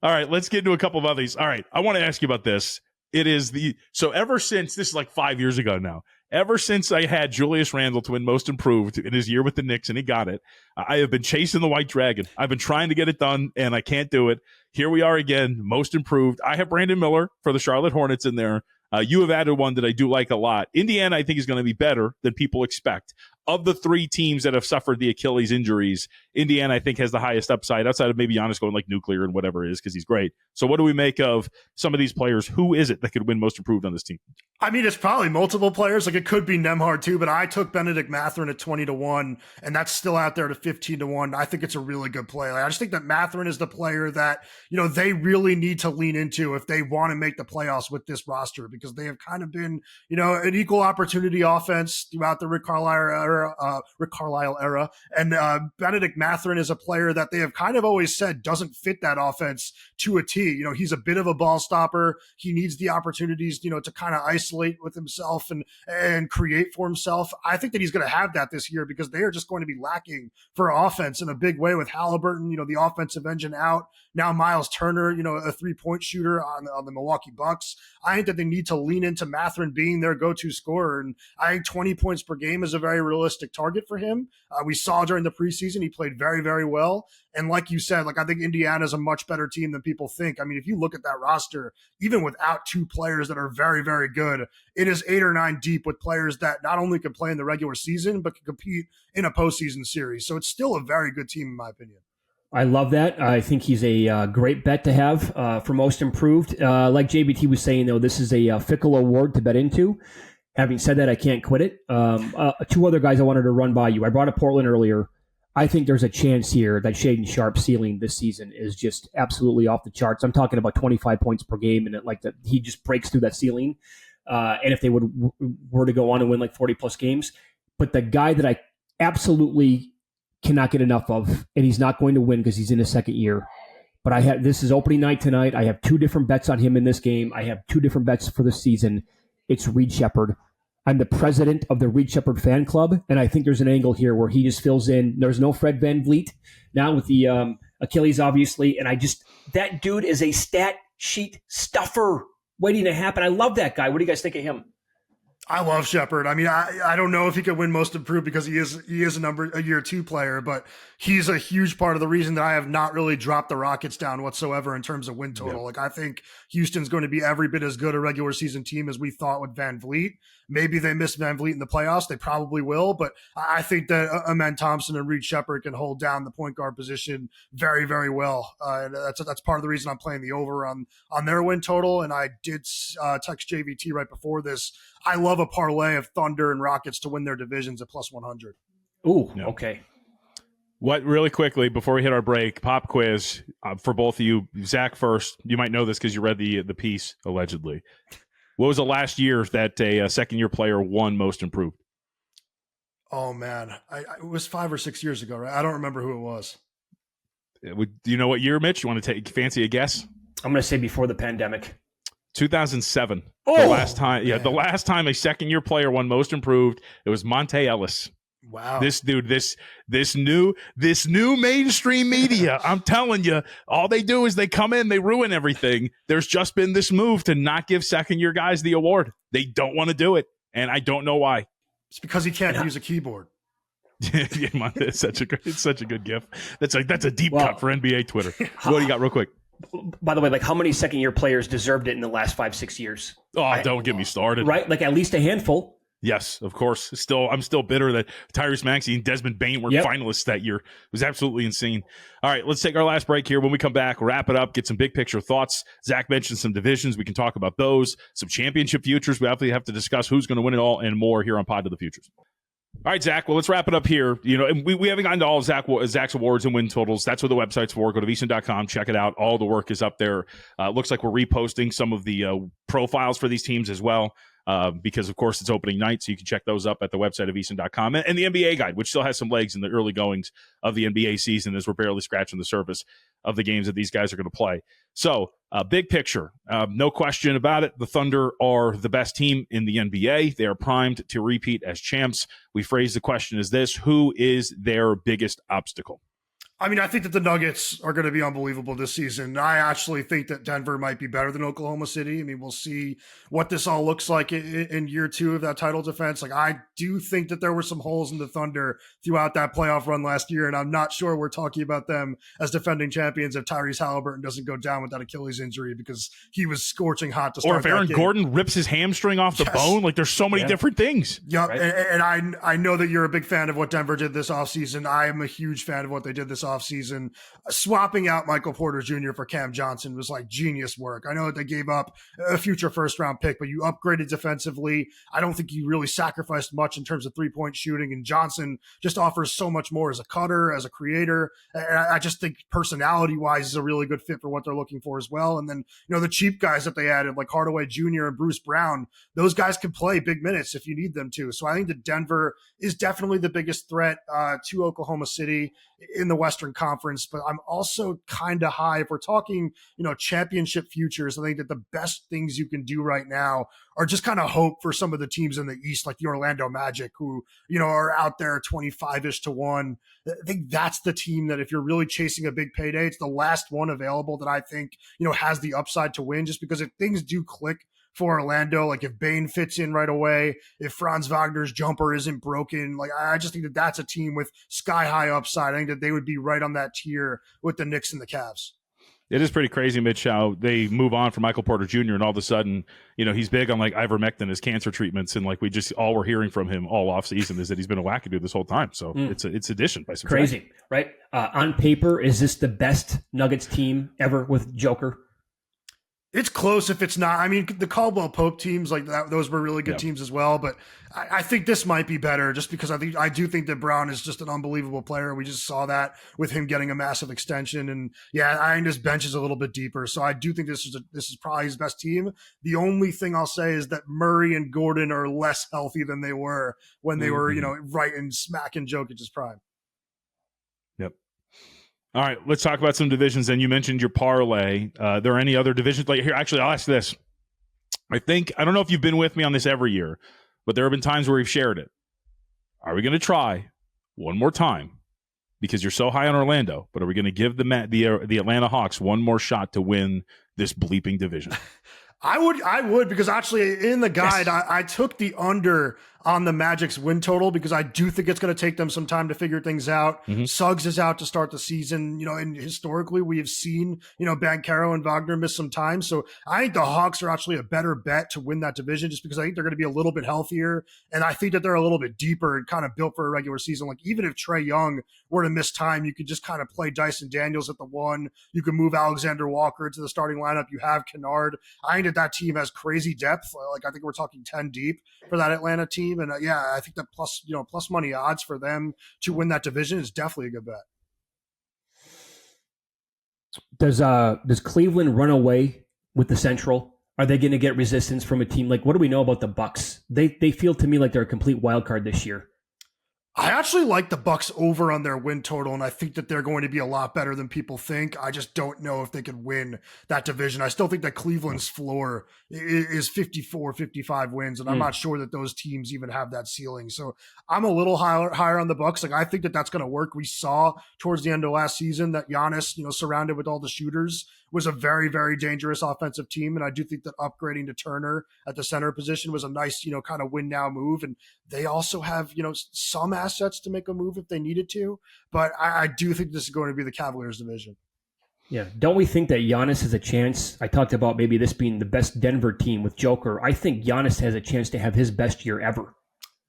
All right, let's get into a couple of others. All right, I want to ask you about this. It is ever since this is like 5 years ago now. Ever since I had Julius Randle to win Most Improved in his year with the Knicks, and he got it, I have been chasing the White Dragon. I've been trying to get it done, and I can't do it. Here we are again, Most Improved. I have Brandon Miller for the Charlotte Hornets in there. You have added one that I do like a lot. Indiana, I think, is going to be better than people expect. Of the 3 teams that have suffered the Achilles injuries, Indiana, I think, has the highest upside outside of maybe Giannis going like nuclear and whatever it is because he's great. So what do we make of some of these players? Who is it that could win Most Improved on this team? I mean, it's probably multiple players. Like it could be Nembhard too, but I took Benedict Mathurin at 20 to 1, and that's still out there to 15 to 1. I think it's a really good play. Like, I just think that Mathurin is the player that, they really need to lean into if they want to make the playoffs with this roster because they have kind of been, an equal opportunity offense throughout the Rick Carlisle era. And Benedict Mathurin is a player that they have kind of always said doesn't fit that offense to a T. He's a bit of a ball stopper. He needs the opportunities, to kind of isolate with himself and create for himself. I think that he's going to have that this year because they are just going to be lacking for offense in a big way with Halliburton, the offensive engine out. Now Miles Turner, a 3-point shooter on the Milwaukee Bucks. I think that they need to lean into Mathurin being their go-to scorer. And I think 20 points per game is a very realistic target for him. We saw during the preseason, he played very, very well. And like you said, I think Indiana is a much better team than people think. I mean, if you look at that roster, even without 2 players that are very, very good, it is 8 or 9 deep with players that not only can play in the regular season, but can compete in a postseason series. So it's still a very good team, in my opinion. I love that. I think he's a great bet to have for Most Improved. Like JBT was saying, though, this is a fickle award to bet into. Having said that, I can't quit it. 2 other guys I wanted to run by you. I brought up Portland earlier. I think there's a chance here that Shaedon Sharp's ceiling this season is just absolutely off the charts. I'm talking about 25 points per game, and he just breaks through that ceiling. And if they were to go on and win like 40-plus games. But the guy that I absolutely cannot get enough of, and he's not going to win because he's in his second year. But this is opening night tonight. I have 2 different bets on him in this game. I have 2 different bets for the season. It's Reed Sheppard. I'm the president of the Reed Sheppard fan club, and I think there's an angle here where he just fills in. There's no Fred VanVleet now with the Achilles, obviously, and that dude is a stat sheet stuffer waiting to happen. I love that guy. What do you guys think of him? I love Sheppard. I mean, I don't know if he could win Most Improved because he is a year 2 player, but he's a huge part of the reason that I have not really dropped the Rockets down whatsoever in terms of win total. Like, I think Houston's going to be every bit as good a regular season team as we thought with Van Vliet. Maybe they miss Van Vliet in the playoffs. They probably will, but I think that Amen Thompson and Reed Sheppard can hold down the point guard position very, very well. And that's part of the reason I'm playing the over on their win total. And I did text JVT right before this. I love a parlay of Thunder and Rockets to win their divisions at plus 100. Ooh, okay. What, really quickly, before we hit our break, pop quiz for both of you. Zach first. You might know this because you read the piece, allegedly. What was the last year that a second-year player won Most Improved? Oh, man. It was 5 or 6 years ago, right? I don't remember who it was. Do you know what year, Mitch? You want to fancy a guess? I'm going to say before the pandemic. 2007. Oh, the last time a second-year player won Most Improved, it was Monte Ellis. Wow. This dude, this new mainstream media, I'm telling you, all they do is they come in, they ruin everything. There's just been this move to not give second-year guys the award. They don't want to do it, and I don't know why. It's because he can't use a keyboard. It's such a good gif. That's a deep cut for NBA Twitter. What do you got, real quick? By the way, like, how many second-year players deserved it in the last 5-6 years? Oh, don't get me started. Right? Like, at least a handful. Yes, of course. I'm still bitter that Tyrese Maxey and Desmond Bane were finalists that year. It was absolutely insane. All right, let's take our last break here. When we come back, wrap it up, get some big picture thoughts. Zach mentioned some divisions. We can talk about those. Some championship futures. We obviously have to discuss who's going to win it all and more here on Pod to the Futures. All right, Zach. Well, let's wrap it up here. You know, and we haven't gotten to all of Zach's awards and win totals. That's what the website's for. Go to VSiN.com. Check it out. All the work is up there. Looks like we're reposting some of the profiles for these teams as well. Because, of course, it's opening night, so you can check those up at the website of VSiN.com. And the NBA guide, which still has some legs in the early goings of the NBA season, as we're barely scratching the surface of the games that these guys are going to play. So, big picture, no question about it. The Thunder are the best team in the NBA. They are primed to repeat as champs. We phrase the question as this: who is their biggest obstacle? I mean, I think that the Nuggets are going to be unbelievable this season. I actually think that Denver might be better than Oklahoma City. I mean, we'll see what this all looks like in year 2 of that title defense. Like, I do think that there were some holes in the Thunder throughout that playoff run last year, and I'm not sure we're talking about them as defending champions if Tyrese Halliburton doesn't go down with that Achilles injury, because he was scorching hot to start. Or if Aaron Gordon rips his hamstring off the bone. Like, there's so many different things. Yep, right? and I know that you're a big fan of what Denver did this offseason. I am a huge fan of what they did this offseason. Swapping out Michael Porter Jr. for Cam Johnson was like genius work. I know that they gave up a future first-round pick, but you upgraded defensively. I don't think you really sacrificed much in terms of three-point shooting, and Johnson just offers so much more as a cutter, as a creator. And I just think personality-wise is a really good fit for what they're looking for as well. And then, you know, the cheap guys that they added, like Hardaway Jr. and Bruce Brown, those guys can play big minutes if you need them to. So I think that Denver is definitely the biggest threat to Oklahoma City in the Western Conference, but I'm also kind of high. If we're talking, you know, championship futures, I think that the best things you can do right now are just kind of hope for some of the teams in the East, like the Orlando Magic, who, you know, are out there 25-ish to 1. I think that's the team that if you're really chasing a big payday, it's the last one available that I think, you know, has the upside to win, just because if things do click for Orlando, like if Bane fits in right away, if Franz Wagner's jumper isn't broken, like I just think that that's a team with sky-high upside. I think that they would be right on that tier with the Knicks and the Cavs. It is pretty crazy, Mitch, how they move on from Michael Porter Jr. and all of a sudden, you know, he's big on like ivermectin as cancer treatments, and like all we're hearing from him all off season is that he's been a wackadoo this whole time. So it's addition by some crazy, right? On paper, is this the best Nuggets team ever with Joker? It's close if it's not. I mean, the Caldwell Pope teams, like that, those were really good teams as well. But I think this might be better just because I do think that Brown is just an unbelievable player. We just saw that with him getting a massive extension. And yeah, I think his bench is a little bit deeper. So I do think this is probably his best team. The only thing I'll say is that Murray and Gordon are less healthy than they were when they were, you know, right in smacking Jokic's prime. Yep. All right, let's talk about some divisions. And you mentioned your parlay. Are there any other divisions? Like here, actually, I'll ask this. I don't know if you've been with me on this every year, but there have been times where we've shared it. Are we going to try one more time? Because you're so high on Orlando, but are we going to give the Atlanta Hawks one more shot to win this bleeping division? I would because actually in the guide, yes. I took the under on the Magic's win total because I do think it's going to take them some time to figure things out. Mm-hmm. Suggs is out to start the season, and historically we have seen, Banchero and Wagner miss some time. So I think the Hawks are actually a better bet to win that division just because I think they're going to be a little bit healthier. And I think that they're a little bit deeper and kind of built for a regular season. Like even if Trae Young were to miss time, you could just kind of play Dyson Daniels at the 1. You could move Alexander Walker into the starting lineup. You have Kennard. I think that team has crazy depth. Like I think we're talking 10 deep for that Atlanta team. And I think that plus money odds for them to win that division is definitely a good bet. Does Cleveland run away with the Central? Are they going to get resistance from a team? Like, what do we know about the Bucks? They feel to me like they're a complete wild card this year. I actually like the Bucks over on their win total, and I think that they're going to be a lot better than people think. I just don't know if they could win that division. I still think that Cleveland's floor is 54, 55 wins, and I'm not sure that those teams even have that ceiling. So I'm a little higher on the Bucks. Like I think that that's going to work. We saw towards the end of last season that Giannis, surrounded with all the shooters, was a very, very dangerous offensive team. And I do think that upgrading to Turner at the center position was a nice, kind of win now move. And they also have, some assets to make a move if they needed to. But I do think this is going to be the Cavaliers division. Yeah. Don't we think that Giannis has a chance? I talked about maybe this being the best Denver team with Joker. I think Giannis has a chance to have his best year ever.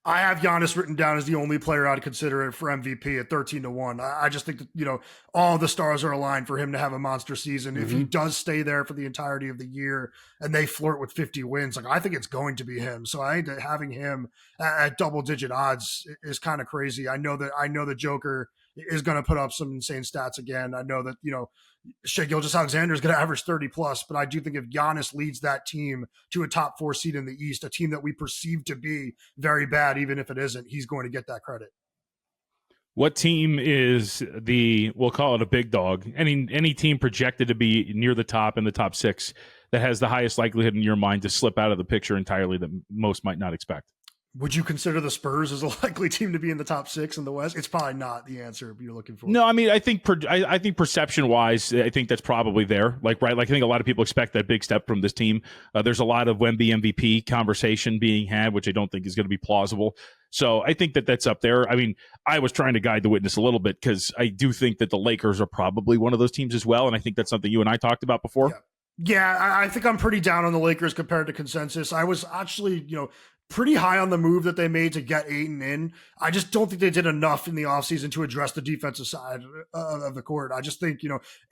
I have Giannis written down as the only player I'd consider it for MVP at 13-1. I just think that, all the stars are aligned for him to have a monster season. Mm-hmm. If he does stay there for the entirety of the year and they flirt with 50 wins, I think it's going to be him. So I think that having him at double-digit odds is kind of crazy. I know that Joker is going to put up some insane stats again. I know that, Shai Gilgeous-Alexander is going to average 30 plus, but I do think if Giannis leads that team to a top 4 seed in the East, a team that we perceive to be very bad, even if it isn't, he's going to get that credit. What team is we'll call it a big dog, any team projected to be near the top in the top 6 that has the highest likelihood in your mind to slip out of the picture entirely that most might not expect? Would you consider the Spurs as a likely team to be in the top 6 in the West? It's probably not the answer you're looking for. No, I mean, I think perception wise, I think that's probably there. Like, right. Like I think a lot of people expect that big step from this team. There's a lot of Wemby MVP conversation being had, which I don't think is going to be plausible. So I think that that's up there. I mean, I was trying to guide the witness a little bit because I do think that the Lakers are probably one of those teams as well. And I think that's something you and I talked about before. Yeah, I think I'm pretty down on the Lakers compared to consensus. I was actually, pretty high on the move that they made to get Ayton in. I just don't think they did enough in the offseason to address the defensive side of the court. I just think,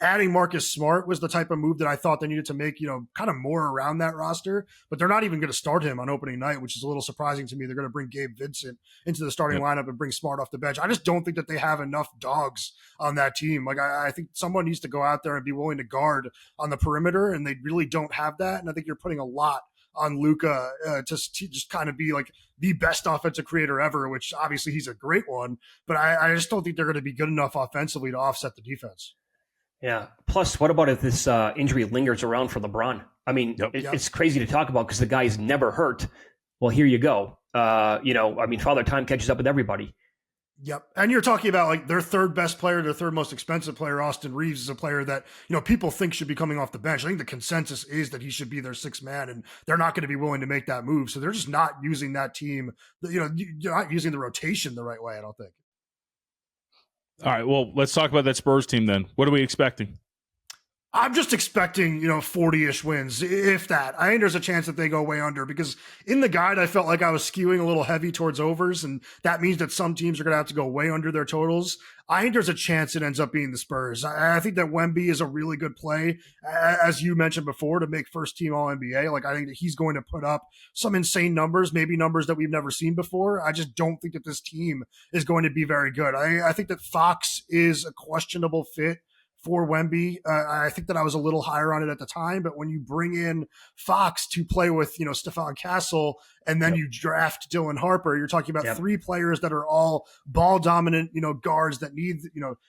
adding Marcus Smart was the type of move that I thought they needed to make, kind of more around that roster, but they're not even going to start him on opening night, which is a little surprising to me. They're going to bring Gabe Vincent into the starting lineup and bring Smart off the bench. I just don't think that they have enough dogs on that team. Like I think someone needs to go out there and be willing to guard on the perimeter, and they really don't have that. And I think you're putting a lot on Luka to just kind of be like the best offensive creator ever, which obviously he's a great one, but I just don't think they're going to be good enough offensively to offset the defense. Yeah. Plus, what about if this injury lingers around for LeBron? I mean, it's crazy to talk about because the guy's never hurt. Well, here you go. Father Time catches up with everybody. Yep. And you're talking about like their third best player, their third most expensive player, Austin Reeves, is a player that, people think should be coming off the bench. I think the consensus is that he should be their 6th man, and they're not going to be willing to make that move. So they're just not using that team, you're not using the rotation the right way, I don't think. All right. Well, let's talk about that Spurs team then. What are we expecting? I'm just expecting, 40-ish wins, if that. I think there's a chance that they go way under because in the guide, I felt like I was skewing a little heavy towards overs, and that means that some teams are going to have to go way under their totals. I think there's a chance it ends up being the Spurs. I think that Wemby is a really good play, as you mentioned before, to make first-team All-NBA. Like, I think that he's going to put up some insane numbers, maybe numbers that we've never seen before. I just don't think that this team is going to be very good. I think that Fox is a questionable fit for Wemby. I think that I was a little higher on it at the time, but when you bring in Fox to play with, Stephon Castle, and then you draft Dylan Harper, you're talking about 3 players that are all ball dominant, guards that need,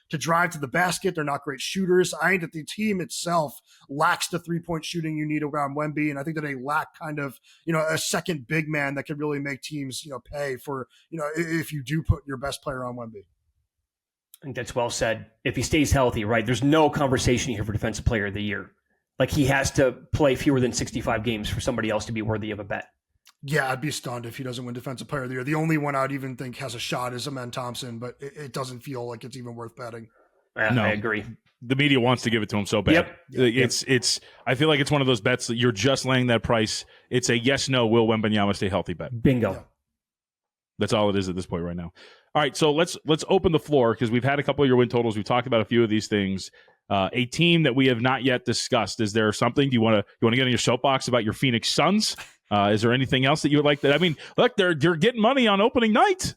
to drive to the basket. They're not great shooters. I think that the team itself lacks the 3-point shooting you need around Wemby. And I think that they lack kind of, a second big man that could really make teams, pay for, if you do put your best player on Wemby. I think that's well said. If he stays healthy, right, there's no conversation here for Defensive Player of the Year. Like he has to play fewer than 65 games for somebody else to be worthy of a bet. Yeah, I'd be stunned if he doesn't win Defensive Player of the Year. The only one I'd even think has a shot is Amen Thompson, but it doesn't feel like it's even worth betting. No, I agree. The media wants to give it to him so bad. It's. I feel like it's one of those bets that you're just laying that price. It's a yes, no, will Wembanyama stay healthy bet. Bingo. Yeah. That's all it is at this point right now. All right, so let's open the floor because we've had a couple of your win totals. We've talked about a few of these things. A team that we have not yet discussed. Is there something? Do you want to get on your soapbox about your Phoenix Suns? Is there anything else that you would like? That I mean, look, you're getting money on opening night.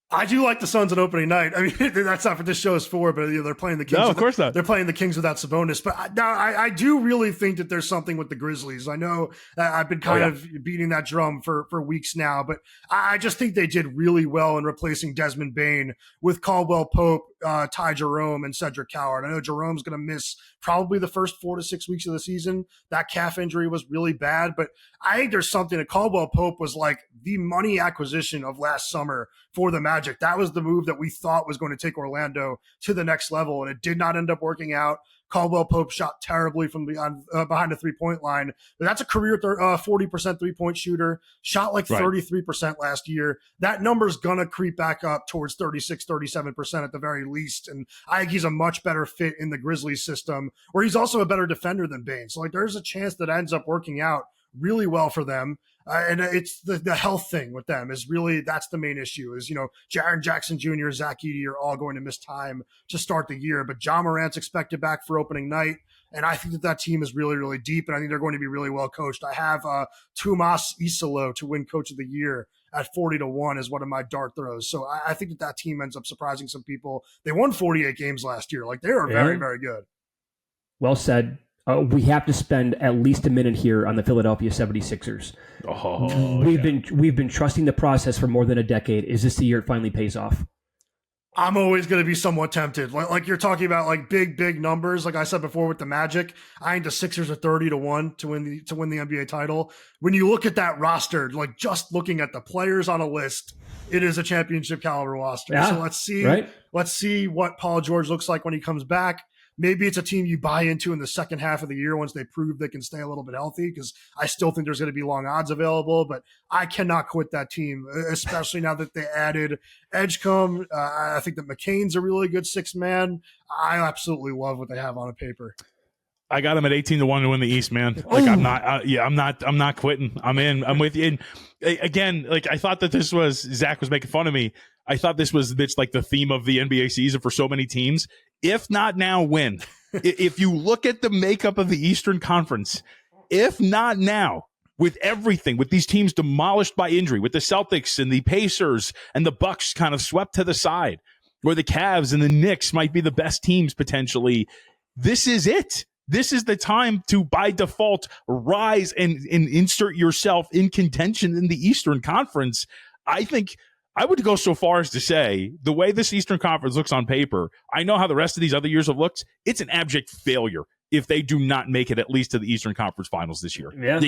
I do like the Suns on opening night. I mean, that's not what this show is for, but they're playing the Kings. No, of course not. They're playing the Kings without Sabonis. But I do really think that there's something with the Grizzlies. I know I've been kind of beating that drum for weeks now, but I just think they did really well in replacing Desmond Bane with Caldwell Pope, Ty Jerome, and Cedric Coward. I know Jerome's going to miss probably the first 4 to 6 weeks of the season. That calf injury was really bad, but I think there's something that Caldwell Pope was like the money acquisition of last summer for the Magic. That was the move that we thought was going to take Orlando to the next level, and it did not end up working out. Caldwell Pope shot terribly from behind the three-point line, but that's a career 40% three-point shooter, shot like 33% last year. That number's going to creep back up towards 36, 37% at the very least, and I think he's a much better fit in the Grizzlies system, where he's also a better defender than Bane. So like, there's a chance that ends up working out really well for them. And it's the health thing with them is really, that's the main issue is, Jaren Jackson Jr., Zach Edey are all going to miss time to start the year, but Ja Morant's expected back for opening night. And I think that team is really, really deep, and I think they're going to be really well coached. I have Tomas Isolo to win Coach of the Year at 40-1 as one of my dart throws. So I think that team ends up surprising some people. They won 48 games last year. Like, they are very, very good. Well said. We have to spend at least a minute here on the Philadelphia 76ers. We've been trusting the process for more than a decade. Is this the year it finally pays off? I'm always going to be somewhat tempted. Like you're talking about, like big numbers. Like I said before with the Magic, I think the Sixers are 30-1 to win the NBA title. When you look at that roster, like just looking at the players on a list, it is a championship caliber roster. Yeah, so let's see what Paul George looks like when he comes back. Maybe it's a team you buy into in the second half of the year once they prove they can stay a little bit healthy, because I still think there's going to be long odds available, but I cannot quit that team, especially now that they added Edgecombe. I think that McCain's a really good sixth man. I absolutely love what they have on a paper. I got him at 18-1 to win the East, man. Like I'm not quitting. I'm in. I'm with you. And again, like I thought that this was Zach was making fun of me. I thought this was like the theme of the NBA season for so many teams. If not now, when? If you look at the makeup of the Eastern Conference, if not now, with everything, with these teams demolished by injury, with the Celtics and the Pacers and the Bucks kind of swept to the side, where the Cavs and the Knicks might be the best teams potentially, this is it. This is the time to, by default, rise and insert yourself in contention in the Eastern Conference. I think I would go so far as to say the way this Eastern Conference looks on paper, I know how the rest of these other years have looked. It's an abject failure if they do not make it at least to the Eastern Conference Finals this year. Yeah,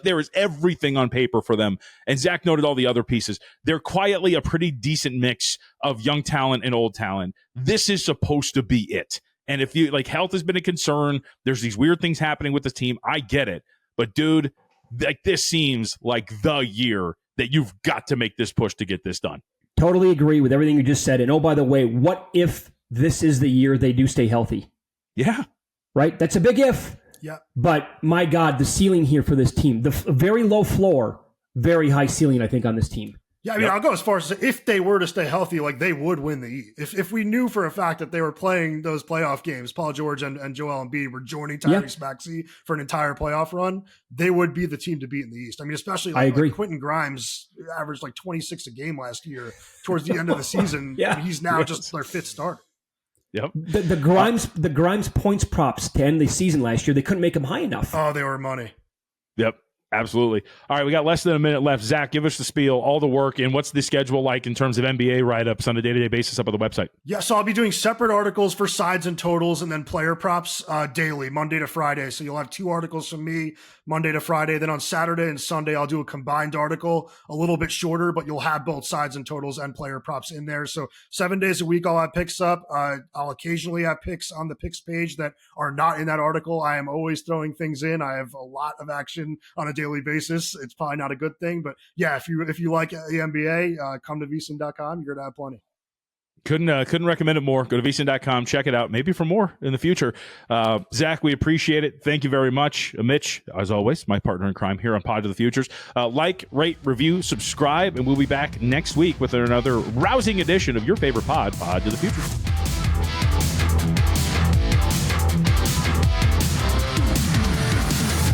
there is everything on paper for them. And Zach noted all the other pieces. They're quietly a pretty decent mix of young talent and old talent. This is supposed to be it. And if you like, health has been a concern. There's these weird things happening with this team. I get it. But dude, like this seems like the year that you've got to make this push to get this done. Totally agree with everything you just said. And oh, by the way, what if this is the year they do stay healthy? Yeah. Right? That's a big if. Yeah. But my God, the ceiling here for this team, the very low floor, very high ceiling, I think, on this team. Yeah, I mean, I'll go as far as to say, if they were to stay healthy, like they would win the East. If we knew for a fact that they were playing those playoff games, Paul George and Joel Embiid were joining Tyrese Maxey for an entire playoff run, they would be the team to beat in the East. I mean, especially like Quentin Grimes averaged like 26 a game last year towards the end of the season. And he's now just their fifth starter. Yep. The Grimes points props to end the season last year, they couldn't make them high enough. Oh, they were money. Yep. Absolutely. All right, we got less than a minute left. Zach, give us the spiel, all the work, and what's the schedule like in terms of NBA write-ups on a day-to-day basis up on the website? Yeah, so I'll be doing separate articles for sides and totals and then player props daily, Monday to Friday. So you'll have 2 articles from me Monday to Friday. Then on Saturday and Sunday, I'll do a combined article, a little bit shorter, but you'll have both sides and totals and player props in there. So 7 days a week, I'll have picks up. I'll occasionally have picks on the picks page that are not in that article. I am always throwing things in. I have a lot of action on a daily basis. It's probably not a good thing, but yeah, if you like the NBA, come to VSiN.com. You're gonna have plenty. Couldn't recommend it more. Go to VSiN.com, check it out, maybe for more in the future. Zach, we appreciate it. Thank you very much. Mitch, as always, my partner in crime here on Pod to the Futures. Like, rate, review, subscribe, and we'll be back next week with another rousing edition of your favorite pod to the Futures.